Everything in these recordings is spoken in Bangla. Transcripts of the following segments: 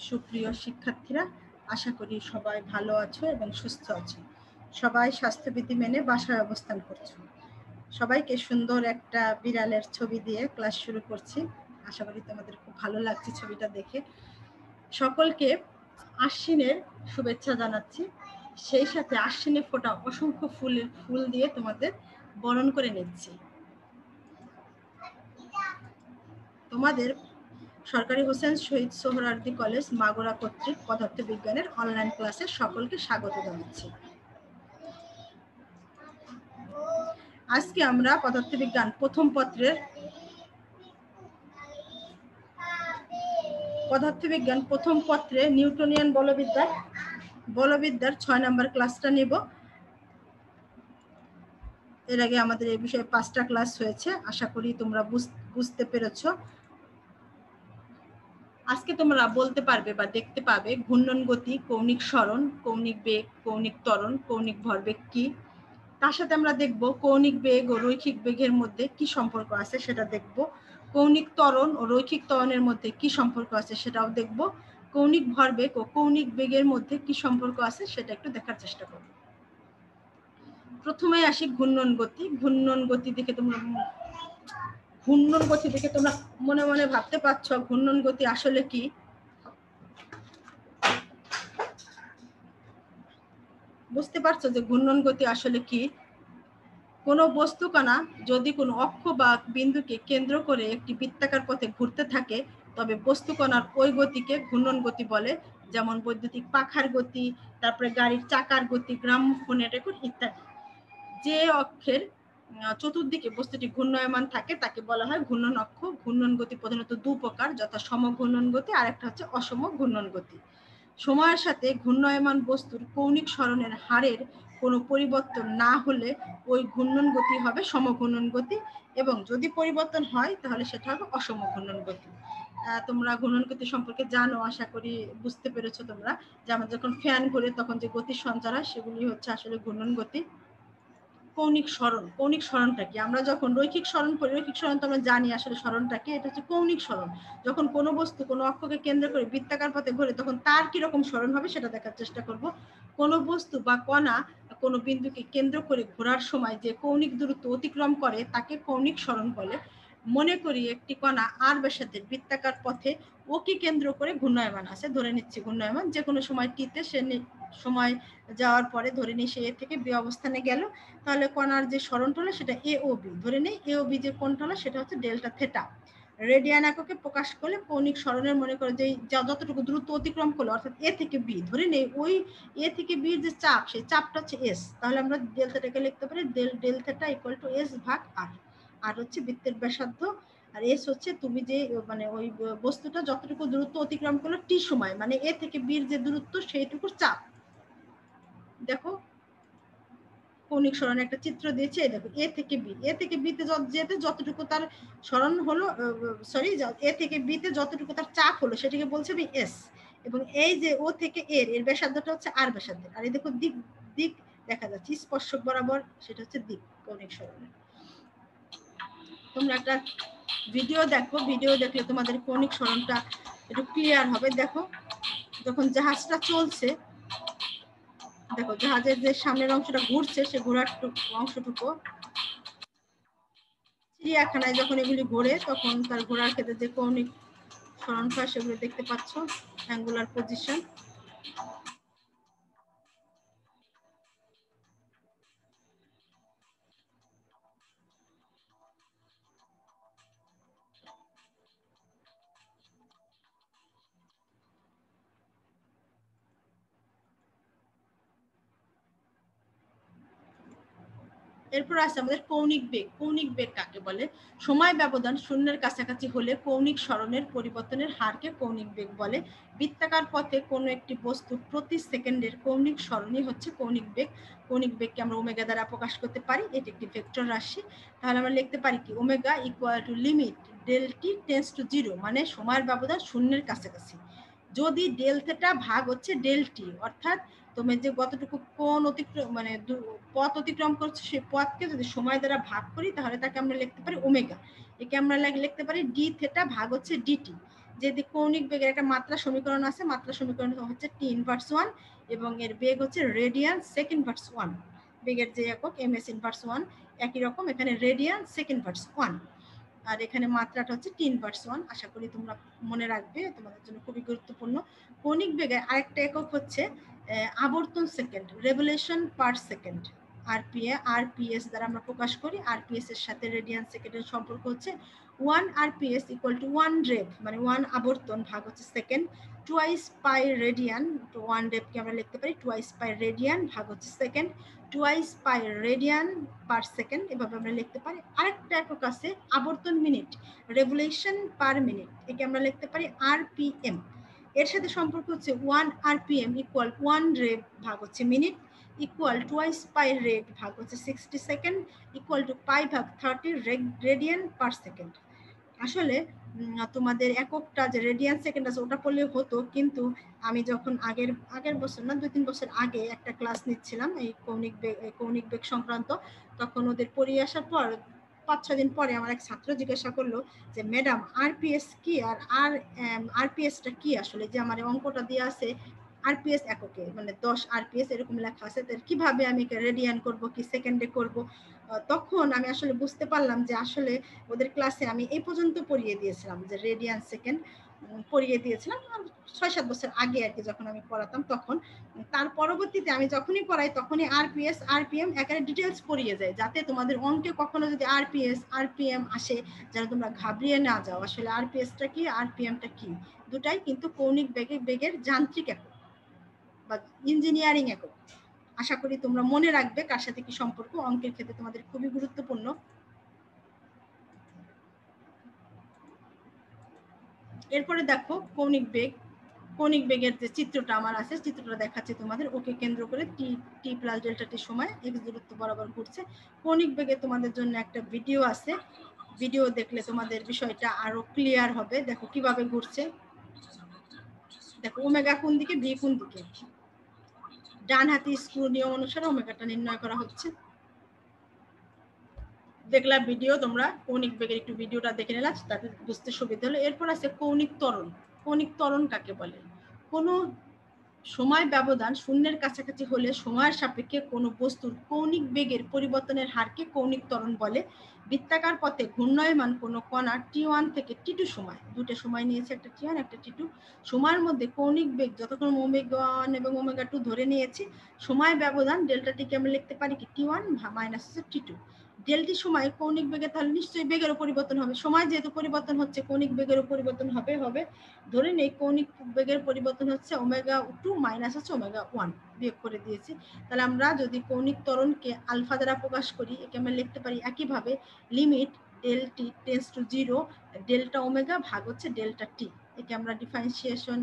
সুপ্রিয় শিক্ষার্থীরা, আশা করি সবাই ভালো আছো এবং সুস্থ আছো। সবাই স্বাস্থ্যবিধি মেনে বাসায় অবস্থান করছো। সবাইকে সুন্দর একটা বিড়ালের ছবি দিয়ে ক্লাস শুরু করছি। আশা করি তোমাদের খুব ভালো লাগছে ছবিটা দেখে। সকলকে আশ্বিনের শুভেচ্ছা জানাচ্ছি। সেই সাথে আশ্বিনে ফোটা অসংখ্য ফুল দিয়ে তোমাদের বরণ করে নিচ্ছি। তোমাদের সরকারি হোসেন শহীদ সোহরাওয়ার্দী কলেজ মাগুরা কর্তৃক পদার্থবিজ্ঞানের অনলাইন ক্লাসে সকলকে স্বাগত জানাচ্ছি। আজকে আমরা পদার্থবিজ্ঞান প্রথম পত্রে নিউটনিয়ান বলবিদ্যার 6 নম্বর ক্লাসটা নিব। এর আগে আমাদের এই বিষয়ে 5টা ক্লাস হয়েছে, আশা করি তোমরা বুঝতে পেরেছ। আজকে তোমরা বলতে পারবে বা দেখতে পাবে ঘূর্ণন গতি, কৌণিক সরণ, কৌণিক বেগ, কৌণিক ত্বরণ, কৌণিক ভরবেগ কি। তার সাথে আমরা দেখব কৌণিক বেগ ও রৈখিক বেগের মধ্যে কি সম্পর্ক আছে সেটা দেখব। কৌণিক ত্বরণ ও রৈখিক ত্বরণের মধ্যে কি সম্পর্ক আছে সেটাও দেখব। কৌণিক ভরবেগ ও কৌণিক বেগের মধ্যে কি সম্পর্ক আছে সেটা একটু দেখার চেষ্টা করব। প্রথমে আসি ঘূর্ণন গতি। ঘূর্ণন গতি দেখে তোমরা মনে মনে ভাবতে পারছো ঘূর্ণন গতি আসলে কি। বুঝতে পারছো যে ঘূর্ণন গতি আসলে কি? কোনো বস্তুকণা যদি কোনো অক্ষ বা বিন্দুকে কেন্দ্র করে একটি বৃত্তাকার পথে ঘুরতে থাকে, তবে বস্তুকণার ওই গতিকে ঘূর্ণন গতি বলে। যেমন বৈদ্যুতিক পাখার গতি, তারপরে গাড়ির চাকার গতি, গ্রামোফোনের রেকর্ড ইত্যাদি। যে অক্ষের চতুর্দিকে বস্তুটি ঘূর্ণায়মান থাকে তাকে বলা হয় ঘূর্ণন অক্ষ। ঘূর্ণন গতি প্রধানত দু প্রকার, যথা সম ঘূর্ণন গতি আর একটা হচ্ছে অসম ঘূর্ণন গতি। সময়ের সাথে ঘূর্ণায়মান বস্তুর কৌণিক সরণের হারের কোনো পরিবর্তন না হলে ওই ঘূর্ণন গতি হবে সমঘূর্ণন গতি, এবং যদি পরিবর্তন হয় তাহলে সেটা হবে অসম ঘূর্ণন গতি। তোমরা ঘূর্ণন গতি সম্পর্কে জানো, আশা করি বুঝতে পেরেছো তোমরা, যে আমরা যখন ফ্যান ঘুরে তখন যে গতির সঞ্চার হয় সেগুলি হচ্ছে আসলে ঘূর্ণন গতি। কৌণিক সরণটা কি? আমরা যখন রৈখিক সরণ করি, রৈখিক সরণ তো আমরা জানি আসলে সরণটা কি, এটা হচ্ছে কৌণিক সরণ। যখন কোনো বস্তু কোনো অক্ষকে কেন্দ্র করে বৃত্তাকার পথে ঘোরে তখন তার কিরকম সরণ হবে সেটা দেখার চেষ্টা করব। কোনো বস্তু বা কণা কোনো বিন্দুকে কেন্দ্র করে ঘোরার সময় যে কৌণিক দূরত্ব অতিক্রম করে তাকে কৌণিক সরণ বলে। মনে করি একটি কণা আর ব্যাসার্ধের বৃত্তাকার পথে ওকে কেন্দ্র করে ঘূর্ণায়মান আছে, ধরে নিচ্ছি ঘূর্ণায়মান যে কোনো সময় টিতে, সে সময় যাওয়ার পরে ধরে নিই সে এ থেকে বি অবস্থানে গেল, তাহলে কণার যে সরণটা হলো সেটা এ ও বি। ধরে নেই এ ও বি যে কোণটা হলো সেটা হচ্ছে ডেল্টা থেটা। রেডিয়ান এককে প্রকাশ করলে কৌণিক সরণের মনে করে যে যতটুকু দূরত্ব অতিক্রম করলো অর্থাৎ এ থেকে বি, ধরে নেই ওই এ থেকে বি যে চাপ, সেই চাপটা হচ্ছে এস। তাহলে আমরা ডেল্টাটাকে লিখতে পারি del theta equal to S ভাগ আর। আর হচ্ছে বৃত্তের ব্যাসার্ধ, আর এস হচ্ছে তুমি যে মানে ওই বস্তুটা যতটুকু দূরত্ব অতিক্রম করলো টি সময়, মানে এ থেকে বির যে দূরত্ব সেইটুকুর চাপ। দেখো কৌণিক সরণের একটা চিত্র দিয়েছে, দেখো এ থেকে বিতে যেতে যতটুকু তার সরণ হলো, সরি, এ থেকে বিতে যতটুকু তার চাপ হলো সেটাকে বলছে আমি এস। এবং এই যে ও থেকে এর ব্যাসার্ধটা হচ্ছে আর ব্যাসার্ধের। আর এই দেখো দিক দেখা যাচ্ছে স্পর্শক বরাবর, সেটা হচ্ছে দিক কৌণিক সরণের। তোমরা একটা ভিডিও দেখো, ভিডিও দেখলে তোমাদের কৌণিক সরণটা একটু ক্লিয়ার হবে। দেখো যখন জাহাজটা চলছে, দেখো জাহাজের যে সামনের অংশটা ঘুরছে সে ঘোরার অংশটুকু, চিড়িয়াখানায় যখন এগুলি ঘোরে তখন তার ঘোরার ক্ষেত্রে যে কৌণিক সরণটা সেগুলো দেখতে পাচ্ছ, অ্যাঙ্গুলার পজিশন। এরপর আছে আমাদের কৌণিক বেগ। কৌণিক বেগ কাকে বলে? সময় ব্যবধান শূন্যের কাছাকাছি হলে কৌণিক সরণের পরিবর্তনের হারকে কৌণিক বেগ বলে। বৃত্তাকার পথে কোনো একটি বস্তু প্রতি সেকেন্ডের কৌণিক সরণই হচ্ছে কৌণিক বেগ। কৌণিক বেগকে আমরা ওমেগা দ্বারা প্রকাশ করতে পারি, এটি একটি ভেক্টর রাশি। তাহলে আমরা লিখতে পারি কি, omega equal to limit del T tends to 0, মানে সময়ের ব্যবধান শূন্যের কাছাকাছি যদি ডেল থেটা ভাগ হচ্ছে ডেল টি, অর্থাৎ তুমি যে কতটুকু কোণ অতিক্রম মানে পথ অতিক্রম করছে সেই পথকে যদি সময় দ্বারা ভাগ করি তাহলে তাকে আমরা লিখতে পারি ওমেগা। একে আমরা লিখতে পারি ডি থেটা ভাগ হচ্ছে ডিটি। যদি কৌণিক বেগের একটা মাত্রা সমীকরণ আছে, মাত্রা সমীকরণ হচ্ছে টি ইনভার্স 1 এবং এর বেগ হচ্ছে রেডিয়ান সেক ইনভার্স 1। বেগের যে একক ms ইনভার্স 1, একই রকম এখানে রেডিয়ান সেক ইনভার্স 1, আর এখানে মাত্রাটা হচ্ছে টি ইনভার্স 1। আশা করি তোমরা মনে রাখবে, তোমাদের জন্য খুবই গুরুত্বপূর্ণ। কৌণিক বেগের আরেকটা একক হচ্ছে আবর্তন second, revolution per second. RPS দ্বারা আমরা প্রকাশ করি। আরপিএস এর সাথে রেডিয়ান সেকেন্ডের সম্পর্ক হচ্ছে 1 আরপিএস ইকুয়াল টু 1 রেভ, মানে 1 আবর্তন ভাগ হচ্ছে সেকেন্ড, টুয়াইস পাই রেডিয়ান। তো 1 রেভকে আমরা লিখতে পারি টুয়াইস পাই রেডিয়ান ভাগ হচ্ছে সেকেন্ড, টুয়াইস পাই রেডিয়ান পার সেকেন্ড, এভাবে আমরা লিখতে পারি। আরেকটা একক আছে আবর্তন মিনিট, রেভলিউশন পার মিনিট, একে আমরা লিখতে পারি আরপিএম। এর সাথে সম্পর্ক হচ্ছে 1 আরপিএম ইকুয়াল 1 রেভ ভাগ হচ্ছে মিনিট, ইকুয়াল টুয়াইস পাই রেভ ভাগ হচ্ছে 60 সেকেন্ড, ইকুয়াল টু পাই ভাগ 30 রেডিয়ান পার সেকেন্ড। আসলে তোমাদের এককটা যে রেডিয়ান সেকেন্ড আছে ওটা পড়লে হতো, কিন্তু আমি যখন আগের বছর না 2-3 বছর আগে একটা ক্লাস নিচ্ছিলাম এই কৌণিক বেগ সংক্রান্ত, তখন ওদের পড়িয়ে আসার পর 5-6 দিন পরে আমার এক ছাত্র জিজ্ঞাসা করলো যে ম্যাডাম আরপিএস কি, আর আরপিএসটা কি। আসলে যে আমার অঙ্কটা দিয়ে আছে আরপিএস এককে, মানে 10 আরপিএস এরকম লেখা আছে, তার কিভাবে আমি রেডিয়ান করব কি সেকেন্ডে করব। তখন আমি আসলে বুঝতে পারলাম যে আসলে ওদের ক্লাসে আমি এই পর্যন্ত পড়িয়ে দিয়েছিলাম, যে রেডিয়ান সেকেন্ড পড়িয়ে দিয়েছিলাম 6-7 বছর আগে আর কি, যখন আমি পড়াতাম তখন। তার পরবর্তীতে আমি যখনই পড়াই তখনই আরপিএস আরপিএম একেবারে ডিটেলস পড়িয়ে যায়, যাতে তোমাদের অঙ্কে কখনো যদি আরপিএস আরপিএম আসে যেন তোমরা ঘাবড়িয়ে না যাও। আসলে আরপিএসটা কি আরপিএমটা কি, দুটাই কিন্তু কৌণিক বেগের যান্ত্রিক একক বা ইঞ্জিনিয়ারিং একক। আশা করি তোমরা মনে রাখবে কার সাথে কি সম্পর্ক, অঙ্কের ক্ষেত্রে তোমাদের খুবই গুরুত্বপূর্ণ। এরপরে দেখো কৌণিক বেগের যে চিত্রটা আমার আছে, চিত্রটা দেখাচ্ছে তোমাদের। ওকে কেন্দ্র করে টি প্লাস ডেল্টা টি সময় এক্স দূরত্ব বরাবর ঘুরছে। কৌণিক বেগে তোমাদের জন্য একটা ভিডিও আছে, ভিডিও দেখলে তোমাদের বিষয়টা আরো ক্লিয়ার হবে। দেখো কিভাবে ঘুরছে, দেখো ওমেগা কোন দিকে, ভি কোন দিকে, ডান হাতি স্ক্রু নিয়ম অনুসারে ওমেগাটা নির্ণয় করা হচ্ছে। দেখলাম ভিডিও, তোমরা কৌণিক বেগের একটু ভিডিওটা দেখে নিলাম, তাতে বুঝতে সুবিধা হলো। এরপর আছে কৌণিক ত্বরণ। কৌণিক ত্বরণ কাকে বলে? কোনো সময় ব্যবধান শূন্যের কাছাকাছি হলে সময়ের সাপেক্ষে কোনো বস্তুর কৌণিক বেগের পরিবর্তনের হারকে কৌণিক ত্বরণ বলে। বৃত্তাকার পথে ঘূর্ণায়মান কোনো কণা টি1 থেকে টি2 সময়, দুটো সময় নিয়েছে, একটা টি1 একটা টি2, সময়ের মধ্যে কৌণিক বেগ যতক্ষণ ওমেগা1 এবং ওমেগা2 ধরে নিয়েছি, সময় ব্যবধান ডেল্টা টিকে আমরা লিখতে পারি কি টি1 মাইনাস টি2। ডেল্টি সময় কৌণিক বেগে তাহলে নিশ্চয়ই বেগেরও পরিবর্তন হবে, সময় যেহেতু পরিবর্তন হচ্ছে কৌণিক বেগেরও পরিবর্তন হবে। ধরে নেই কৌণিক বেগের পরিবর্তন হচ্ছে ওমেগা2 মাইনাস হচ্ছে ওমেগা1, বিয়োগ করে দিয়েছি। তাহলে আমরা যদি কৌণিক ত্বরণকে আলফা দ্বারা প্রকাশ করি, একে আমরা লিখতে পারি একইভাবে limit del T tends to 0 delta omega ভাগ হচ্ছে ডেল্টা টি। একে আমরা ডিফারেন্সিয়েশন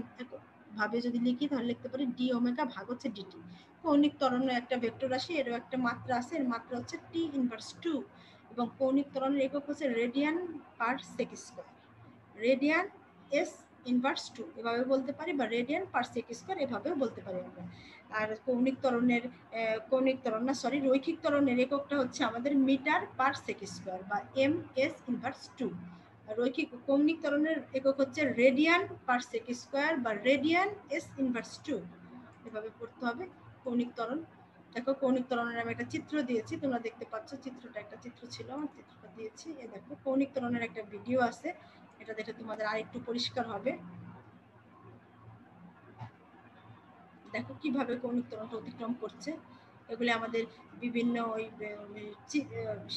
ভাবে যদি লিখি তাহলে লিখতে পারি ডি ওমেগা ভাগ হচ্ছে ডিটি। কৌণিক ত্বরণের একটা ভেক্টর রাশি, এরও একটা মাত্রা আছে, এর মাত্রা হচ্ছে টি ইনভার্স 2 এবং কৌণিক ত্বরণের একক হচ্ছে radian per sec square, radian S inverse 2 এভাবে বলতে পারি, বা রেডিয়ান পার সেক স্কয়ার এভাবেও বলতে পারি আমরা। আর রৈখিক ত্বরণের এককটা হচ্ছে আমাদের মিটার পার সেক স্কয়ার বা এম এস ইনভার্স 2। কৌণিক ত্বরণের একক হচ্ছে রেডিয়ান পার সেক স্কয়ার বা রেডিয়ান এস ইনভার্স 2, এভাবে পড়তে হবে কৌণিক ত্বরণ। দেখো কৌণিক ত্বরণের আমি একটা চিত্র দিয়েছি, তোমরা দেখতে পাচ্ছ চিত্রটা, একটা চিত্র ছিল আমার, চিত্রটা দিয়েছি। এই দেখো কৌণিক ত্বরণের একটা ভিডিও আছে, এটা দেখে তোমাদের আরেকটু পরিষ্কার হবে। দেখো কিভাবে কৌণিক ত্বরণটা অতিক্রম করছে। এগুলি আমাদের বিভিন্ন ওই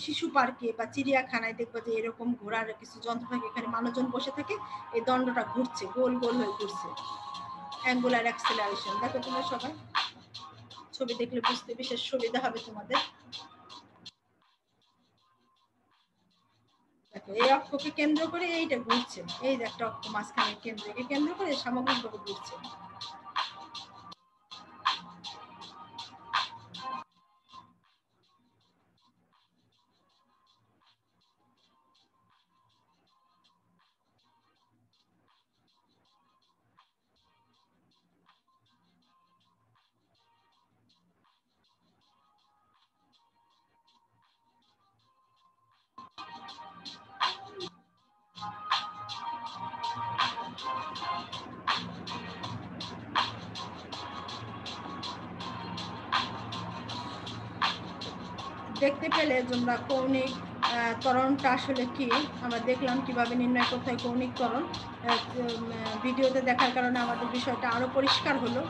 শিশু পার্কে বা চিড়িয়াখানায় দেখবো যে এরকম ঘোড়ার কিছু যন্ত্র থাকে, এখানে মানুষজন বসে থাকে, এই দণ্ডটা ঘুরছে, গোল গোল হয়ে ঘুরছে, অ্যাঙ্গুলার অ্যাক্সেলারেশন। দেখো তোমরা সবাই ছবি দেখলে বুঝতে বিশেষ সুবিধা হবে তোমাদের। দেখো এই অক্ষকে কেন্দ্র করে এইটা ঘুরছে, এই যে একটা অক্ষ মাঝখানে কেন্দ্রকে কেন্দ্র করে সামগ্রিকভাবে ঘুরছে। দেখতে পেলে তোমরা কৌণিক ত্বরণটা আসলে কি আমরা দেখলাম কিভাবে নির্ণয় করতে হয় কৌণিক ত্বরণ। ভিডিওতে দেখার কারণে আমাদের বিষয়টা আরো পরিষ্কার হলো।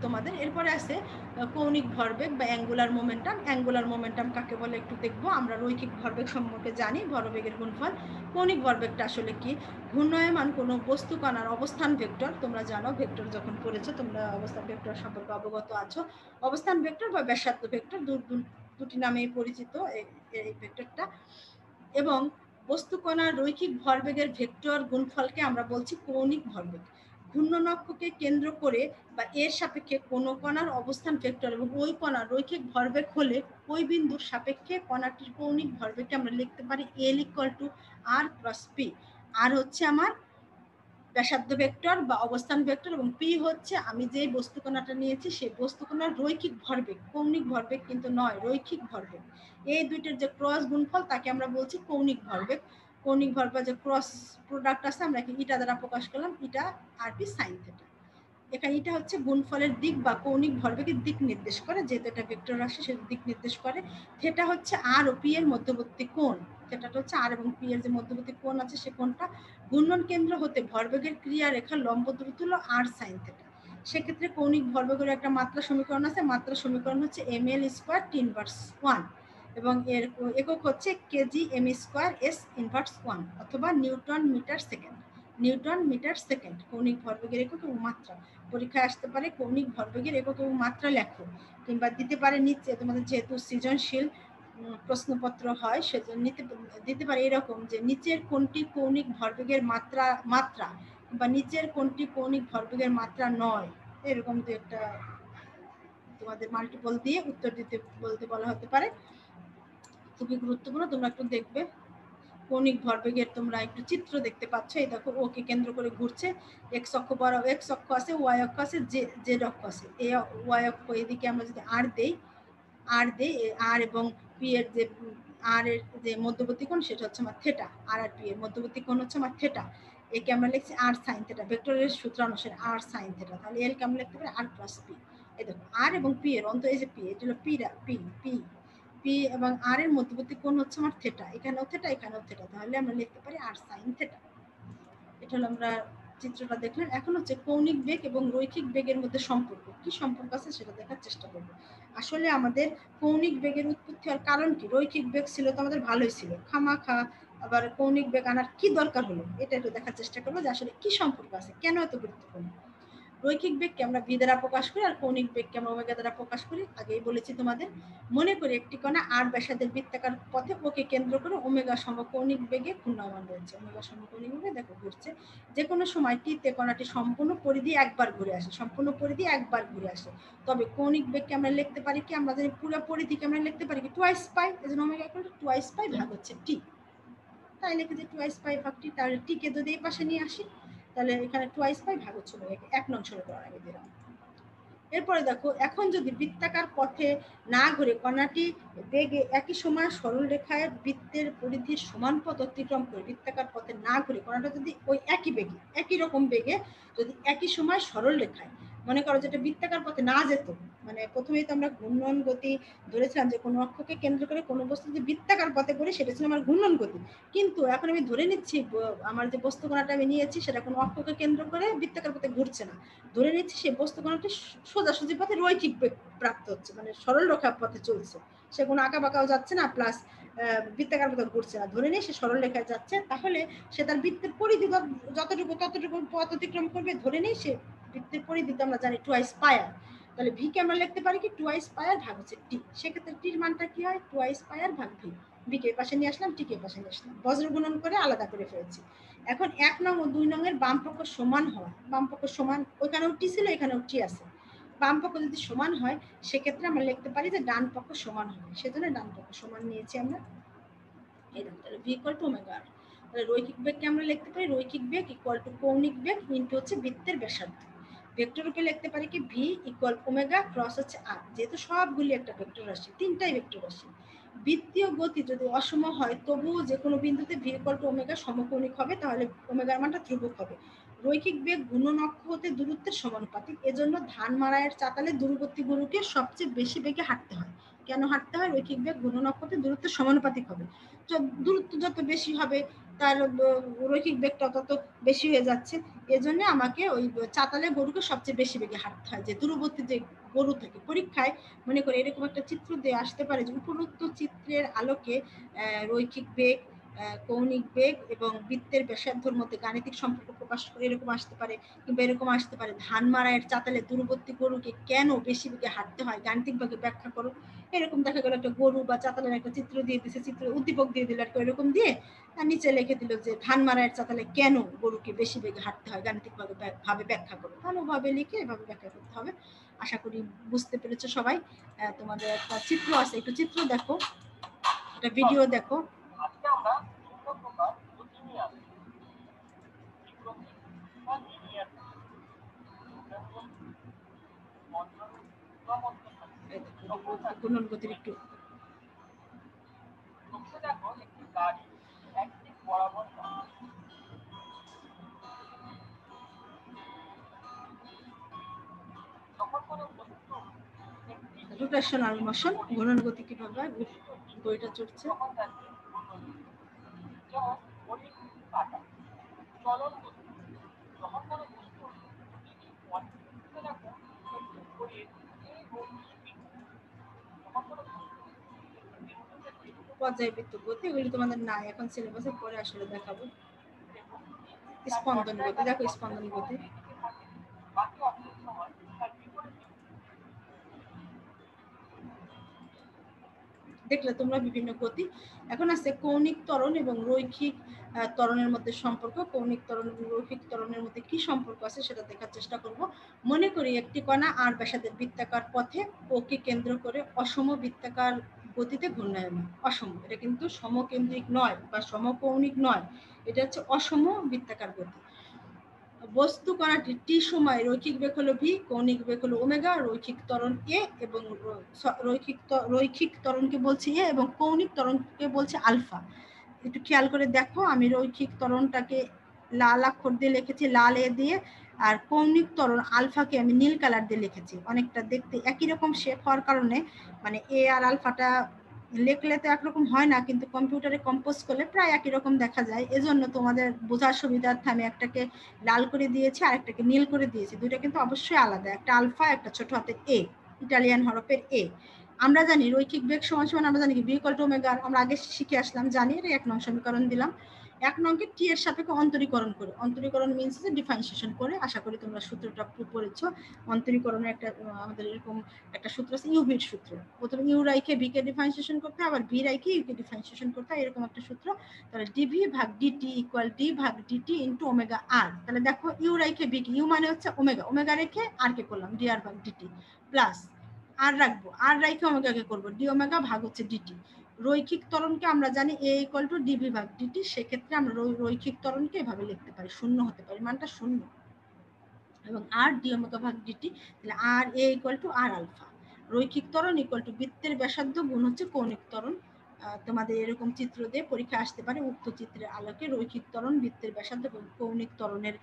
তোমাদের। এরপরে আছে কৌণিক ভরবেগ বা অ্যাঙ্গুলার মোমেন্টাম। অ্যাঙ্গুলার মোমেন্টাম কাকে বলে একটু দেখবো। আমরা রৈখিক ভরবেগ সম্পর্কে জানি, ভরবেগের গুণফল। কৌণিক ভরবেগটা আসলে কি? ঘূর্ণায়মান কোনো বস্তু কণার অবস্থান ভেক্টর। তোমরা জানো ভেক্টর যখন পড়েছো তোমরা অবস্থান ভেক্টর সম্পর্কে অবগত আছো। অবস্থান ভেক্টর বা ব্যাসার্ধ ভেক্টর দুটি নামেই পরিচিত এই ভেক্টরটা। এবং বস্তু কণার রৈখিক ভরবেগের ভেক্টর গুণফলকে আমরা বলছি কৌণিক ভরবেগ। ঘূর্ণন অক্ষকে কেন্দ্র করে বা এর সাপেক্ষে কোনো কণার অবস্থান ভেক্টর এবং ওই কণার রৈখিক ভরবেগ হলে ওই বিন্দুর সাপেক্ষে কণাটির কৌণিক ভরবেগকে আমরা লিখতে পারি L = R + P। আর হচ্ছে আমার ব্যাসার্ধ ভেক্টর বা অবস্থান ভেক্টর এবং পি হচ্ছে আমি যে বস্তু কণাটা নিয়েছি সেই বস্তু কণার রৈখিক ভরবেগ। কৌণিক ভরবেগ কিন্তু নয়, রৈখিক ভরবেগ। এই দুইটার যে ক্রস গুণফল তাকে আমরা বলছি কৌণিক ভরবেগ। কৌণিক ভরবেগ যে ক্রস প্রোডাক্ট আছে আমরা কি ইটা দ্বারা প্রকাশ করলাম, ইটা আর পি সাইন থিটা। এখানে এটা হচ্ছে গুণফলের দিক বা কৌণিক ভরবেগের দিক নির্দেশ করে, যেহেতু এটা ভেক্টর রাশি সেটা দিক নির্দেশ করে। থিটা হচ্ছে আর ও পি এর মধ্যবর্তী কোণ। থিটাটা হচ্ছে আর এবং পি এর যে মধ্যবর্তী কোণ আছে সে কোণটা। ঘূর্ণন কেন্দ্র হতে ভরবেগের ক্রিয়া রেখা লম্ব দূরত্ব হলো আর সাইন থিটা। সেক্ষেত্রে কৌণিক ভরবেগের একটা মাত্রা সমীকরণ আছে। মাত্রা সমীকরণ হচ্ছে ml² T−1 এবং এর একক হচ্ছে কেজি m² S−1 অথবা newton metre second. Newton metre second কৌণিক ভরবেগের একক এবং মাত্রা। পরীক্ষায় আসতে পারে কৌণিক ভরবেগের একক এবং মাত্রা লেখো, কিংবা দিতে পারে নিচে তোমাদের যেহেতু সৃজনশীল প্রশ্নপত্র হয় সেজন্য দিতে পারে এরকম যে নিচের কোনটি কৌণিক ভরবেগের মাত্রা বা নিচের কোনটি কৌণিক ভরবেগের মাত্রা নয়, এরকম যে একটা তোমাদের মাল্টিপল দিয়ে উত্তর দিতে বলতে বলা হতে পারে। খুবই গুরুত্বপূর্ণ, তোমরা একটু দেখবে। কৌণিক ভরবেগের তোমরা একটু চিত্র দেখতে পাচ্ছ। এই দেখো ওকে কেন্দ্র করে ঘুরছে, এক্স অক্ষ বরাবর এক্স অক্ষ আছে, ওয়াই অক্ষ আছে, জেড অক্ষ আছে। এই ওয়াই অক্ষ এদিকে আমরা যদি আর দেই আর এবং পি এর যে আর এর যে মধ্যবর্তী কোণ সেটা হচ্ছে আমার থিটা। আর পি এর মধ্যবর্তী কোণ হচ্ছে আমার থিটা। একে আমরা লিখছি আর সাইন থিটা, ভেক্টরের সূত্র অনুসারে আর সাইন থিটা। তাহলে এর কে আমরা লিখতে পারি আর প্লাস পি। এই দেখো আর এবং পি এর অন্তর এই যে পি, এটা হলো পি এবং আর এর মধ্যবর্তী কোণ হচ্ছে আমার থিটা। এখানেও থিটা এখানেও থিটা, তাহলে আমরা লিখতে পারি আর সাইন থিটা। এটা হলো আমরা চিত্রটা দেখলেন। এখন হচ্ছে কৌণিক বেগ এবং রৈখিক বেগের মধ্যে সম্পর্ক কি সম্পর্ক আছে সেটা দেখার চেষ্টা করব। আসলে আমাদের কৌণিক বেগের উৎপত্তি হওয়ার কারণ কি? রৈখিক বেগ ছিল তো আমাদের ভালোই ছিল, খামাখা আবার কৌণিক বেগ আনার কি দরকার হলো, এটা একটু দেখার চেষ্টা করবো যে আসলে কি সম্পর্ক আছে, কেন এত গুরুত্বপূর্ণ। রৈখিক বেগকে আমরা ভি দ্বারা প্রকাশ করি আর কৌণিক বেগকে আমরা ওমেগা দ্বারা প্রকাশ করি। আগেই বলেছি তোমাদের। মনে করি একটি কণা আর ব্যাসার্ধের বৃত্তাকার পথে ওকে কেন্দ্র করে ওমেগা সমকৌণিক বেগে ঘূর্ণায়মান রয়েছে। ওমেগা সমকৌণিক বেগে দেখো ঘুরছে। যে কোনো সময় টিতে কণাটি সম্পূর্ণ পরিধি একবার ঘুরে আসে, তবে কৌণিক বেগকে আমরা লিখতে পারি কি? আমরা জানি পুরো পরিধিকে আমরা লিখতে পারি কি? টুয়াইস পাই। এজন্য ওমেগা টুয়াইস পাই ভাগ হচ্ছে টি। তাই লিখে যে টুয়াইস পাই ভাগ টি। তাহলে টিকে যদি এই পাশে নিয়ে আসি তাহলে এখানে টুয়াইস পাই ভাগ হচ্ছে এক নং সমীকরণ আগে দিলাম। এরপরে দেখো এখন যদি বৃত্তাকার পথে না ঘুরে কণাটি বেগে একই সময় সরল রেখায় বৃত্তের পরিধির সমান পথ অতিক্রম করে, বৃত্তাকার পথে না ঘুরে কণাটা যদি ওই একই বেগে একই রকম বেগে যদি একই সময় সরল রেখায়, মনে করো যেটা বৃত্তাকার পথে না যেত, মানে প্রথমেই তো আমরা ঘূর্ণন গতি ধরেছিলাম যে কোনো অক্ষকে কেন্দ্র করে কোনো বস্তু যদি বৃত্তাকার পথে ঘুরে সেটা ছিল আমার ঘূর্ণন গতি। কিন্তু এখন আমি ধরে নিচ্ছি আমার যে বস্তু কণাটা আমি নিয়েছি সেটা কোনো অক্ষকে কেন্দ্র করে বৃত্তাকার পথে ঘুরছে না, ধরে নিচ্ছি সেই বস্তু কণাটি সোজাসুজি পথে রৈখিক বেগ প্রাপ্ত হচ্ছে, মানে সরল রেখা পথে চলছে, সে কোনো আঁকা বাঁকাও যাচ্ছে না, প্লাস বৃত্তাকার পথে ঘুরছে না, ধরে নিয়ে সে সরল রেখায় যাচ্ছে। তাহলে সে তার বৃত্তের পরিধি যতটুকু পথ অতিক্রম করবে, ধরে নিয়ে সে বৃত্তের পরিধিতে আমরা জানি টুয়াইস পায়ার। তাহলে ভি কে আমরা লিখতে পারি কি? টুয়াইস পায়ার ভাগ হচ্ছে টি। সেক্ষেত্রে টির মানটা কি হয়? টুয়াইস পায়ার ভাগ ভি। ভি কে পাশে নিয়ে আসলাম, টি কে পাশে নিয়ে আসলাম, বজ্র গুণন করে আলাদা করে ফেলেছি। এখন 1 নং ও 2 নং এর বাম পক্ষ সমান হয়, বাম পক্ষ সমান, ওইখানেও টি ছিল এখানেও টি আছে, বাম পক্ষ যদি সমান হয় সেক্ষেত্রে আমরা লিখতে পারি যে ডান পক্ষ সমান হবে, সেজন্য ডান পক্ষ সমান নিয়েছি আমরা। এরকম তাহলে ভি ইকুয়াল টু ওমেগা আর। তাহলে রৈখিক বেগকে আমরা লিখতে পারি রৈখিক বেগ ইকুয়াল টু কৌণিক বেগ ইনটু হচ্ছে বৃত্তের ব্যাসার্ধ। ভেক্টর রূপে লিখতে পারি কি? ভি ইকুয়াল ওমেগা ক্রস হচ্ছে আর, যেহেতু সবগুলি একটা ভেক্টর রাশি, তিনটাই ভেক্টর রাশি। বৃত্তীয় গতি যদি অসম হয় তবুও যে কোনো বিন্দুতে ভি ইকুয়াল টু ওমেগা সমকৌণিক হবে, তাহলে ওমেগার মানটা ধ্রুবক হবে। রৈখিক বেগ ঘূর্ণন অক্ষ হতে দূরত্বের সমানুপাতিক, এজন্য ধান মাড়াইয়ের চাতালে দূরবর্তী গরুকে সবচেয়ে বেশি বেগে হাঁটতে হয়। কেন হাঁটতে হয়? রৈখিক বেগ ঘূর্ণন অক্ষ হতে দূরত্বের সমানুপাতিক হবে। দূরত্ব যত বেশি হবে তার রৈখিক বেগটা তত বেশি হয়ে যাচ্ছে। এজন্য আমাকে ওই চাতালে গরুকে সবচেয়ে বেশি বেগে হাঁটতে হয়। যে দূরবর্তী যে গরু থাকে, পরীক্ষায় মনে করে এরকম একটা চিত্র দিয়ে আসতে পারে যে উপরোক্ত চিত্রের আলোকে রৈখিক বেগ, কৌণিক বেগ এবং বৃত্তের ব্যাসার্ধের মধ্যে গাণিতিক সম্পর্ক প্রকাশ করে, এরকম আসতে পারে। কিংবা এরকম আসতে পারে ধান মাড়াইয়ের চাতালে দূরবর্তী গরুকে কেন বেশি বেগে হাঁটতে হয়, গাণিতিকভাবে ব্যাখ্যা করো। এরকম দেখা গেল একটা গরু বা চাতালের একটা চিত্র দিয়ে দিছে, চিত্র উদ্দীপক দিয়ে দিল একটা এরকম দিয়ে, আর নিচে লিখে দিল যে ধান মাড়াইয়ের চাতালে কেন গরুকে বেশি বেগে হাঁটতে হয়, গাণিতিকভাবে ব্যাখ্যা করো। ভালোভাবে লিখে এভাবে ব্যাখ্যা করতে হবে। আশা করি বুঝতে পেরেছো সবাই। তোমাদের একটা চিত্র আছে, একটু চিত্র দেখো, একটা ভিডিও দেখো। আজকে আমরা বিভিন্ন প্রকার গতি নিয়ে আসছি। ঘূর্ণন গতির একটু দেখো একটি গাড়ি একদিক বরাবর যখন কোনো বস্তু রোটেশন আর মোশন, ঘূর্ণন গতি কিভাবে বইটা চলছে। তখন থাকবে যেমন ঘড়ির কাঁটা। চলন গতি, যখন কোনো বস্তু দেখো ঘড়ির এই গতি, যখন কোনো পর্যায়বৃত্ত গতি, এগুলি তোমাদের নাই এখন সিলেবাসে, পরে আসলে দেখাবো। স্পন্দন গতি দেখো, স্পন্দন গতি বাকি অংশের সময় তার বিপরীত দেখলে তোমরা বিভিন্ন গতি। এখন আছে কৌণিক ত্বরণ এবং রৈখিক ত্বরণের মধ্যে সম্পর্ক। কৌণিক ত্বরণ এবং রৈখিক ত্বরণের মধ্যে কি সম্পর্ক আছে সেটা দেখার চেষ্টা করব। মনে করি একটি কণা আর ব্যাসার্ধের বৃত্তাকার পথে ওকে কেন্দ্র করে অসম বৃত্তাকার গতিতে ঘূর্ণায়মান। অসম, এটা কিন্তু সমকেন্দ্রিক নয় বা সমকৌণিক নয়, এটা হচ্ছে অসম বৃত্তাকার গতি। বস্তু কণাটি টি সময় রৈখিক বেগ হলো ভি, কৌণিক বেগ হলো ওমেগা, রৈখিক ত্বরণ এ এবং রৈখিক ত্বরণকে বলছি এ এবং কৌণিক ত্বরণকে বলছে আলফা। একটু খেয়াল করে দেখো, আমি রৈখিক ত্বরণটাকে লাল অক্ষর দিয়ে লিখেছি, লাল এ দিয়ে, আর কৌণিক ত্বরণ আলফাকে আমি নীল কালার দিয়ে লিখেছি। অনেকটা দেখতে একই রকম শেপ হওয়ার কারণে মানে এ আর আলফাটা লিখলে তো একরকম হয় না, কিন্তু কম্পিউটারে কম্পোজ করলে প্রায় একই রকম দেখা যায়। এজন্য তোমাদের বোঝার সুবিধার্থে আমি একটাকে লাল করে দিয়েছি আর একটাকে নীল করে দিয়েছি। দুইটা কিন্তু অবশ্যই আলাদা, একটা আলফা, একটা ছোট হাতের এ, ইটালিয়ান হরফের এ। আমরা জানি রৈখিক বেগ সমান সমান, আমরা জানি কি ভি ইকুয়াল টু ওমেগা, আমরা আগে শিখে আসলাম, জানি। এর 1 নং সমীকরণ দিলাম। 1 নংকে টি এর সাপেক্ষে অন্তরীকরণ করে, অন্তরীকরণ মিন্স যে ডিফারেন্সিয়েশন করে। আশা করি তোমরা সূত্রটা পড়েছো। অন্তরীকরণের একটা আমাদের এরকম একটা সূত্র আছে, ইউভির সূত্র। প্রথমে ইউ রাইখে ভি কে ডিফারেন্সিয়েশন করতে হয়, আবার ভি রাইখে ইউ কে ডিফারেন্সিয়েশন করতে হয়, এরকম একটা সূত্র। তাহলে ডিভি ভাগ ডিটি ইকুয়াল ডি ভাগ ডিটি ইনটু ওমেগা আর। তাহলে দেখো ইউ রাইখে ভি কে, ইউ মানে হচ্ছে ওমেগা, ওমেগা রেখে আর কে করলাম ডি আর ভাগ ডিটি, প্লাস আর রাখবো, আর রাইখে ওমেগাকে করবো ডি ওমেগা ভাগ হচ্ছে ডিটি। রৈখিক ত্বরণকে আমরা জানি এ ইকুয়াল টু ডিভি ভাগ ডিটি, সেক্ষেত্রে আমরা রৈখিক ত্বরণকে এভাবে লিখতে পারি, শূন্য হতে পারি, মানটা শূন্য, এবং আর ডি ওমেগা ভাগ ডিটি। তাহলে আর এ ইকুয়াল টু আর আলফা। রৈখিক ত্বরণ ইকুয়াল টু বৃত্তের ব্যাসার্ধ গুণ হচ্ছে কৌণিক ত্বরণ। তোমাদের এরকম চিত্র দিয়ে পরীক্ষা আসতে পারে। উক্ত চিত্রের আলোকে রৈখিক ত্বরণ বৃত্তের ব্যাসার্ধ এবং কৌণিক ত্বরণের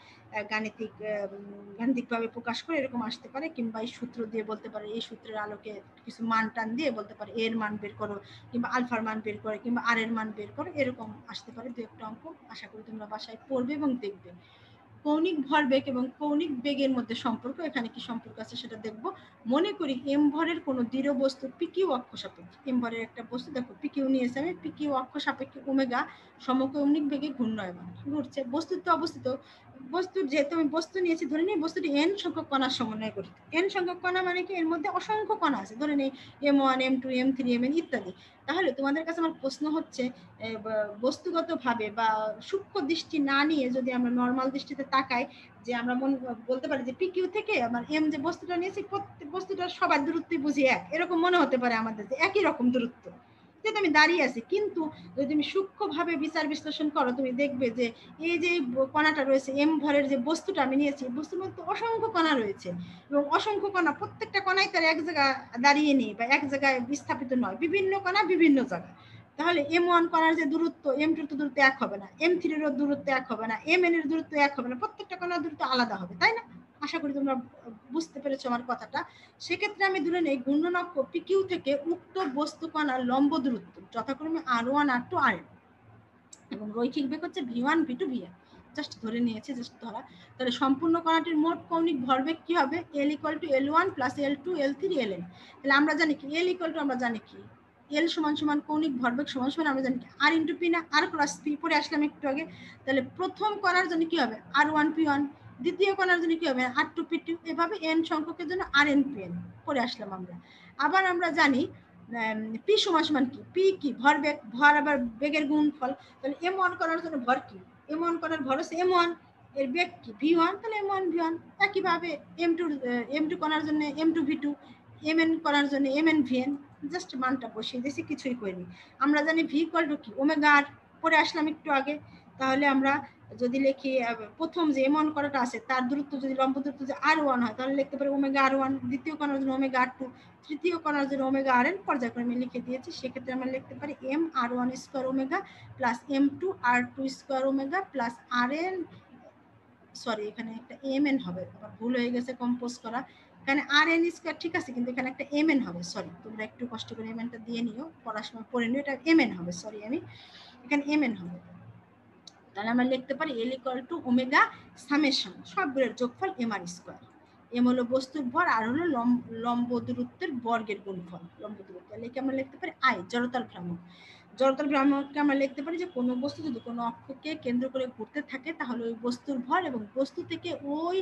গাণিতিকভাবে প্রকাশ করে এরকম আসতে পারে, কিংবা এই সূত্র দিয়ে বলতে পারে, এই সূত্রের আলোকে কিছু মান টান দিয়ে বলতে পারে এর মান বের করো, কিংবা আলফার মান বের করে, কিংবা আর এর মান বের করো, এরকম আসতে পারে দু একটা অঙ্ক। আশা করি তোমরা বাসায় পড়বে এবং দেখবে। কৌণিক ভরবেগ এবং কৌণিক বেগের মধ্যে সম্পর্ক, এখানে কি সম্পর্ক আছে সেটা দেখব। মনে করি এম ভরের কোন দৃঢ় বস্তু পিকিউ অক্ষ সাপেক্ষে, এম ভরের একটা বস্তু দেখো পিকিউ নিয়েছে আমি, পিকিউ অক্ষ সাপেক্ষে ওমেগা সমকৌণিক বেগে ঘূর্ণায়মান ঘুরছে। বস্তুতে অবস্থিত, বস্তুর যেহেতু আমি বস্তু নিয়েছি, ধরে নিই বস্তুটি এন সংখ্যক কণার সমন্বয়ে গঠিত। এন সংখ্যক কণা মানে কি, এর মধ্যে অসংখ্য কণা আছে, ধরে নিই M1 M2 M3 Mn ইত্যাদি। তাহলে তোমাদের কাছে আমার প্রশ্ন হচ্ছে, বস্তুগতভাবে বা সূক্ষ্ম দৃষ্টি না নিয়ে যদি আমরা নর্মাল দৃষ্টিতে তাকাই, যে আমরা বলতে পারি যে পিকিউ থেকে আমার এম যে বস্তুটা নিয়েছি, প্রত্যেক বস্তুটার সবার দূরত্বই বুঝি এক, এরকম মনে হতে পারে আমাদের যে একই রকম দূরত্ব, যেহেতু আমি দাঁড়িয়ে আছি। কিন্তু যদি তুমি সূক্ষ্মভাবে বিচার বিশ্লেষণ করো, তুমি দেখবে যে এই যে কণাটা রয়েছে, এম ভরের যে বস্তুটা আমি নিয়েছি, বস্তুর মধ্যে অসংখ্য কণা রয়েছে, এবং অসংখ্য কণা, প্রত্যেকটা কণাই তার এক জায়গায় দাঁড়িয়ে নেই বা এক জায়গায় বিস্থাপিত নয়, বিভিন্ন কণা বিভিন্ন জায়গায়। তাহলে M1 কণার যে দূরত্ব M2 এর দূরত্ব এক হবে না, M3 এর দূরত্ব এক হবে না, Mn এর দূরত্ব এক হবে না, প্রত্যেকটা কণার দূরত্ব আলাদা হবে, তাই না? আশা করি তোমরা বুঝতে পেরেছো আমার কথাটা। সেক্ষেত্রে আমি ধরে নেই ঘূর্ণন অক্ষ PQ থেকে উক্ত বস্তু কণার লম্ব দূরত্ব যথাক্রমে R1 R2 Rn এবং রৈখিক বেগ হচ্ছে V1 V2 Vn, জাস্ট ধরে নিয়েছি, জাস্ট ধরা। তাহলে সম্পূর্ণ কণাটির মোট কৌণিক ভরবেগ কি হবে? L = L1 + L2 L3 Ln। তাহলে আমরা জানি কি L = আমরা জানি কি L সমান কৌণিক ভরবেগ সমান আমরা জানি কি R × P না R × P পরে আসলাম একটু আগে। তাহলে প্রথম কণার জন্য কি হবে R1 P1, দ্বিতীয় কণার জন্য কি হবে R2 P2, এভাবে n সংখ্যকের জন্য Rn Pn পরে আসলাম আমরা। আবার আমরা জানি P সমান কি P কি ভরবেগ, ভর আবার বেগের গুণফল। তাহলে M1 কণার জন্য ভর কি M1 কণার ভর হচ্ছে M1, এর বেগ কি V1, তাহলে M1 V1। একইভাবে M2 কণার জন্য M2 V2, Mn কণার জন্য Mn Vn, জাস্ট মানটা বসিয়ে দিয়েছি, কিছুই করিনি। আমরা জানি V = কি ওমেগা আর, পরে আসলাম একটু আগে। তাহলে আমরা যদি লিখি প্রথম যে M1 কণাটা আছে তার দূরত্ব যদি লম্ব দূরত্ব যে R1 হয় তাহলে লিখতে পারি ওমেগা R1, দ্বিতীয় কণার জন্য ওমেগা R2, তৃতীয় কণার জন্য ওমেগা Rn পর্যায়ক্রমে লিখে দিয়েছি। সেক্ষেত্রে আমরা লিখতে পারি M R1² omega plus M2 R2² omega plus Rn, sorry এখানে একটা Mn হবে, আবার ভুল হয়ে গেছে কম্পোজ করা, এখানে Rn² ঠিক আছে কিন্তু এখানে একটা Mn হবে, সরি তোমরা একটু কষ্ট করে Mnটা দিয়ে নিও, পড়ার সময় পড়ে নিও, এটা Mn হবে, সরি আমি এখানে Mn হবে। তাহলে আমরা লিখতে পারি L = ওমেগা সামেশন সবগুলোর যোগফল mr²। M হলো বস্তুর ভর, আর হলো লম্ব দূরত্বের বর্গের গুণফল, লম্ব দূরত্ব। তাহলে আমরা লিখতে পারি I জড়তার ভ্রামক। জড়তার ভ্রামককে আমরা লিখতে পারি যে কোনো বস্তু যদি কোনো অক্ষকে কেন্দ্র করে ঘুরতে থাকে তাহলে ওই বস্তুর ভর এবং বস্তু থেকে ওই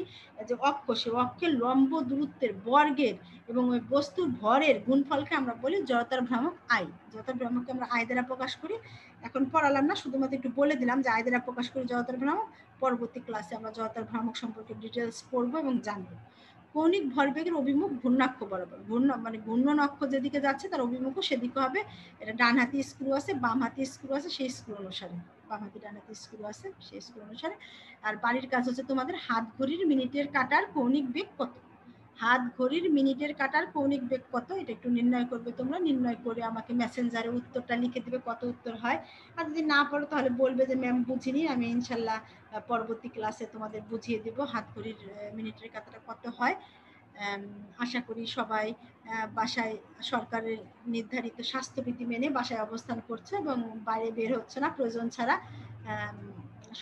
যে অক্ষ সেই অক্ষের লম্ব দূরত্বের বর্গের এবং ওই বস্তুর ভরের গুণফলকে আমরা বলি জড়তার ভ্রামক I। জড়তার ভ্রামককে আমরা I দ্বারা প্রকাশ করি। এখন পড়ালাম না, শুধুমাত্র একটু বলে দিলাম যে I দ্বারা প্রকাশ করি জড়তার ভ্রামক। পরবর্তী ক্লাসে আমরা জড়তার ভ্রামক সম্পর্কে ডিটেলস পড়বো এবং জানবো। কৌণিক ভরবেগের অভিমুখ ঘূর্ণাক্ষ বরাবর, ঘূর্ণন অক্ষ যেদিকে যাচ্ছে তার অভিমুখও সেদিকে হবে। এটা ডান হাতি স্ক্রু আছে, বাম হাতি স্ক্রু আছে, সেই স্ক্রু অনুসারে, বাম হাতি ডান হাতি স্ক্রু আছে সেই স্ক্রু অনুসারে। আর বাড়ির কাজ হচ্ছে তোমাদের হাত ঘড়ির মিনিটের কাঁটার কৌণিক বেগ কত, হাত ঘড়ির মিনিটের কাঁটার কৌণিক বেগ কত, এটা একটু নির্ণয় করবে তোমরা। নির্ণয় করে আমাকে মেসেঞ্জারে উত্তরটা লিখে দিবে কত উত্তর হয়। আর যদি না পারো তাহলে বলবে যে ম্যাম বুঝিনি, আমি ইনশাল্লাহ পরবর্তী ক্লাসে তোমাদের বুঝিয়ে দেব হাত ঘড়ির মিনিটের কাঁটাটা কত হয়। আশা করি সবাই বাসায় সরকারের নির্ধারিত স্বাস্থ্যবিধি মেনে বাসায় অবস্থান করছে এবং বাইরে বের হচ্ছে না প্রয়োজন ছাড়া।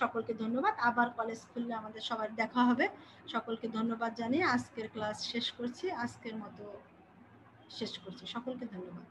সকলকে ধন্যবাদ। আবার কলেজ খুললে আমাদের সবার দেখা হবে। সকলকে ধন্যবাদ জানিয়ে আজকের ক্লাস শেষ করছি, আজকের মতো শেষ করছি। সকলকে ধন্যবাদ।